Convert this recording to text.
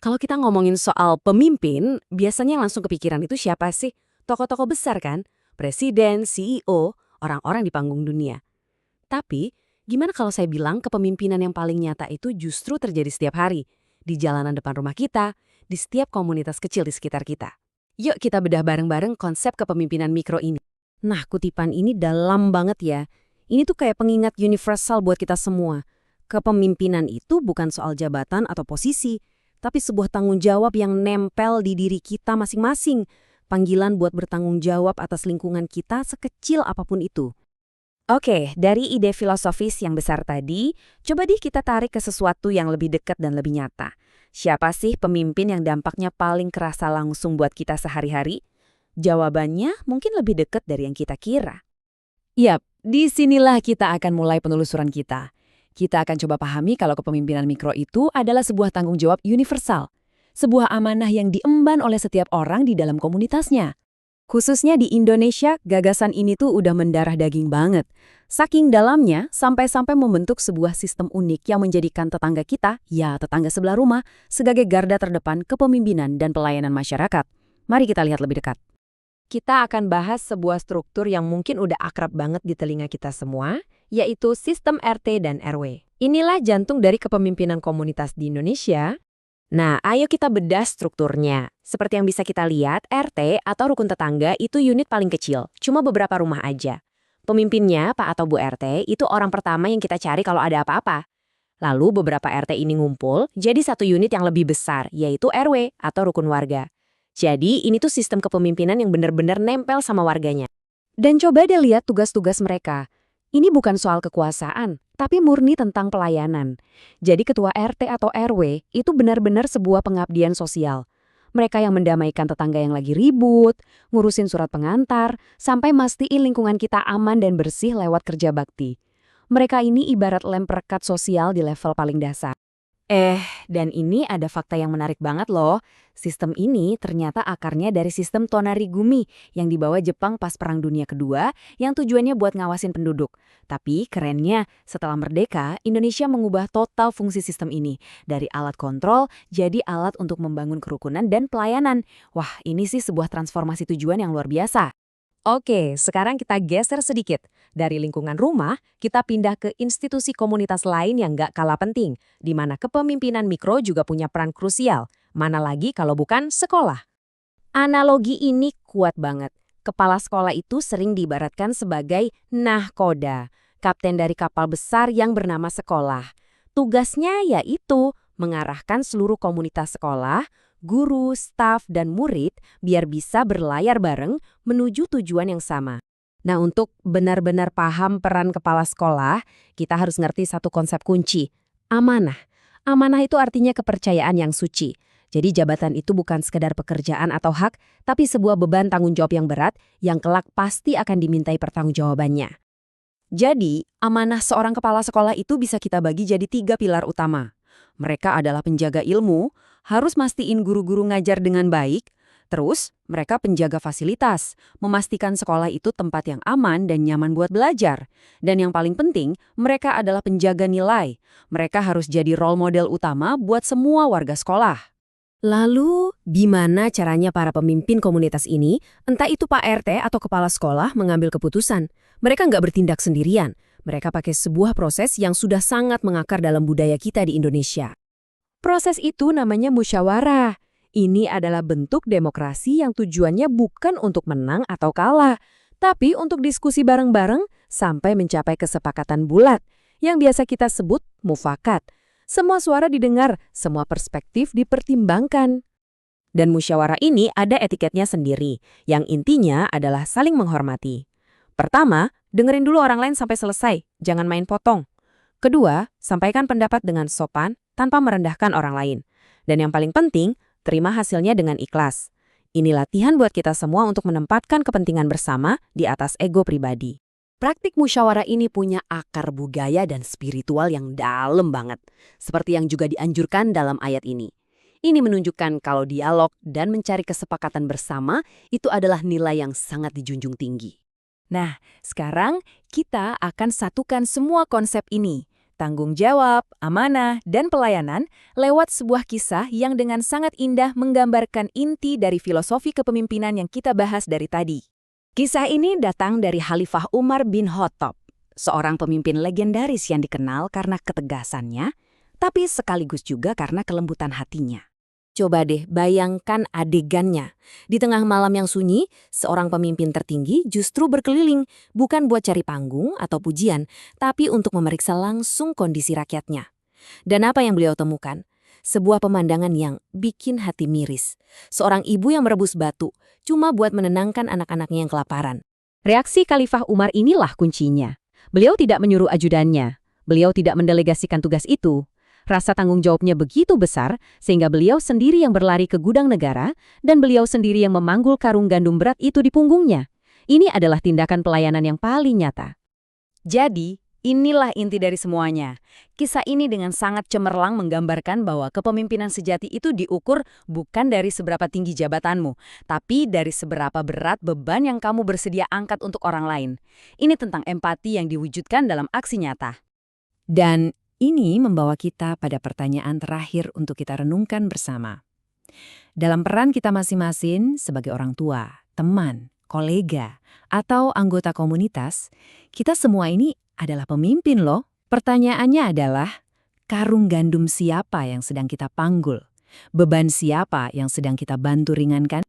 Kalau kita ngomongin soal pemimpin, biasanya yang langsung kepikiran itu siapa sih? Tokoh-tokoh besar kan? Presiden, CEO, orang-orang di panggung dunia. Tapi, gimana kalau saya bilang kepemimpinan yang paling nyata itu justru terjadi setiap hari? Di jalanan depan rumah kita, di setiap komunitas kecil di sekitar kita. Yuk kita bedah bareng-bareng konsep kepemimpinan mikro ini. Nah, kutipan ini dalam banget ya. Ini tuh kayak pengingat universal buat kita semua. Kepemimpinan itu bukan soal jabatan atau posisi, tapi sebuah tanggung jawab yang nempel di diri kita masing-masing. Panggilan buat bertanggung jawab atas lingkungan kita sekecil apapun itu. Oke, dari ide filosofis yang besar tadi, coba deh kita tarik ke sesuatu yang lebih dekat dan lebih nyata. Siapa sih pemimpin yang dampaknya paling kerasa langsung buat kita sehari-hari? Jawabannya mungkin lebih dekat dari yang kita kira. Yap, disinilah kita akan mulai penelusuran kita. Kita akan coba pahami kalau kepemimpinan mikro itu adalah sebuah tanggung jawab universal. Sebuah amanah yang diemban oleh setiap orang di dalam komunitasnya. Khususnya di Indonesia, gagasan ini tuh udah mendarah daging banget. Saking dalamnya, sampai-sampai membentuk sebuah sistem unik yang menjadikan tetangga kita, ya tetangga sebelah rumah, sebagai garda terdepan kepemimpinan dan pelayanan masyarakat. Mari kita lihat lebih dekat. Kita akan bahas sebuah struktur yang mungkin udah akrab banget di telinga kita semua, yaitu sistem RT dan RW. Inilah jantung dari kepemimpinan komunitas di Indonesia. Nah, ayo kita bedah strukturnya. Seperti yang bisa kita lihat, RT atau rukun tetangga itu unit paling kecil, cuma beberapa rumah aja. Pemimpinnya, Pak atau Bu RT, itu orang pertama yang kita cari kalau ada apa-apa. Lalu beberapa RT ini ngumpul, jadi satu unit yang lebih besar, yaitu RW atau rukun warga. Jadi, ini tuh sistem kepemimpinan yang benar-benar nempel sama warganya. Dan coba deh lihat tugas-tugas mereka. Ini bukan soal kekuasaan, tapi murni tentang pelayanan. Jadi ketua RT atau RW itu benar-benar sebuah pengabdian sosial. Mereka yang mendamaikan tetangga yang lagi ribut, ngurusin surat pengantar, sampai mastiin lingkungan kita aman dan bersih lewat kerja bakti. Mereka ini ibarat lem perekat sosial di level paling dasar. Dan ini ada fakta yang menarik banget loh. Sistem ini ternyata akarnya dari sistem Tonarigumi yang dibawa Jepang pas Perang Dunia Kedua yang tujuannya buat ngawasin penduduk. Tapi kerennya, setelah merdeka, Indonesia mengubah total fungsi sistem ini. Dari alat kontrol jadi alat untuk membangun kerukunan dan pelayanan. Wah, ini sih sebuah transformasi tujuan yang luar biasa. Oke, sekarang kita geser sedikit. Dari lingkungan rumah, kita pindah ke institusi komunitas lain yang nggak kalah penting, di mana kepemimpinan mikro juga punya peran krusial. Mana lagi kalau bukan sekolah. Analogi ini kuat banget. Kepala sekolah itu sering diibaratkan sebagai nahkoda, kapten dari kapal besar yang bernama sekolah. Tugasnya yaitu mengarahkan seluruh komunitas sekolah, guru, staf, dan murid biar bisa berlayar bareng menuju tujuan yang sama. Nah, untuk benar-benar paham peran kepala sekolah, kita harus ngerti satu konsep kunci, amanah. Amanah itu artinya kepercayaan yang suci. Jadi jabatan itu bukan sekedar pekerjaan atau hak, tapi sebuah beban tanggung jawab yang berat yang kelak pasti akan dimintai pertanggungjawabannya. Jadi, amanah seorang kepala sekolah itu bisa kita bagi jadi 3 pilar utama. Mereka adalah penjaga ilmu, harus mastiin guru-guru ngajar dengan baik. Terus, mereka penjaga fasilitas, memastikan sekolah itu tempat yang aman dan nyaman buat belajar. Dan yang paling penting, mereka adalah penjaga nilai. Mereka harus jadi role model utama buat semua warga sekolah. Lalu, gimana caranya para pemimpin komunitas ini, entah itu Pak RT atau kepala sekolah, mengambil keputusan? Mereka nggak bertindak sendirian. Mereka pakai sebuah proses yang sudah sangat mengakar dalam budaya kita di Indonesia. Proses itu namanya musyawarah. Ini adalah bentuk demokrasi yang tujuannya bukan untuk menang atau kalah, tapi untuk diskusi bareng-bareng sampai mencapai kesepakatan bulat, yang biasa kita sebut mufakat. Semua suara didengar, semua perspektif dipertimbangkan. Dan musyawarah ini ada etiketnya sendiri, yang intinya adalah saling menghormati. Pertama, dengerin dulu orang lain sampai selesai, jangan main potong. Kedua, sampaikan pendapat dengan sopan tanpa merendahkan orang lain. Dan yang paling penting, terima hasilnya dengan ikhlas. Ini latihan buat kita semua untuk menempatkan kepentingan bersama di atas ego pribadi. Praktik musyawarah ini punya akar budaya dan spiritual yang dalam banget, seperti yang juga dianjurkan dalam ayat ini. Ini menunjukkan kalau dialog dan mencari kesepakatan bersama itu adalah nilai yang sangat dijunjung tinggi. Nah, sekarang kita akan satukan semua konsep ini. tanggung jawab, amanah, dan pelayanan lewat sebuah kisah yang dengan sangat indah menggambarkan inti dari filosofi kepemimpinan yang kita bahas dari tadi. Kisah ini datang dari Khalifah Umar bin Khattab, seorang pemimpin legendaris yang dikenal karena ketegasannya, tapi sekaligus juga karena kelembutan hatinya. Coba deh bayangkan adegannya. Di tengah malam yang sunyi, seorang pemimpin tertinggi justru berkeliling, bukan buat cari panggung atau pujian, tapi untuk memeriksa langsung kondisi rakyatnya. Dan apa yang beliau temukan? Sebuah pemandangan yang bikin hati miris. Seorang ibu yang merebus batu, cuma buat menenangkan anak-anaknya yang kelaparan. Reaksi Khalifah Umar inilah kuncinya. Beliau tidak menyuruh ajudannya. Beliau tidak mendelegasikan tugas itu. Rasa tanggung jawabnya begitu besar, sehingga beliau sendiri yang berlari ke gudang negara, dan beliau sendiri yang memanggul karung gandum berat itu di punggungnya. Ini adalah tindakan pelayanan yang paling nyata. Jadi, inilah inti dari semuanya. Kisah ini dengan sangat cemerlang menggambarkan bahwa kepemimpinan sejati itu diukur bukan dari seberapa tinggi jabatanmu, tapi dari seberapa berat beban yang kamu bersedia angkat untuk orang lain. Ini tentang empati yang diwujudkan dalam aksi nyata. Dan ini membawa kita pada pertanyaan terakhir untuk kita renungkan bersama. Dalam peran kita masing-masing sebagai orang tua, teman, kolega, atau anggota komunitas, kita semua ini adalah pemimpin loh. Pertanyaannya adalah, karung gandum siapa yang sedang kita panggul? Beban siapa yang sedang kita bantu ringankan?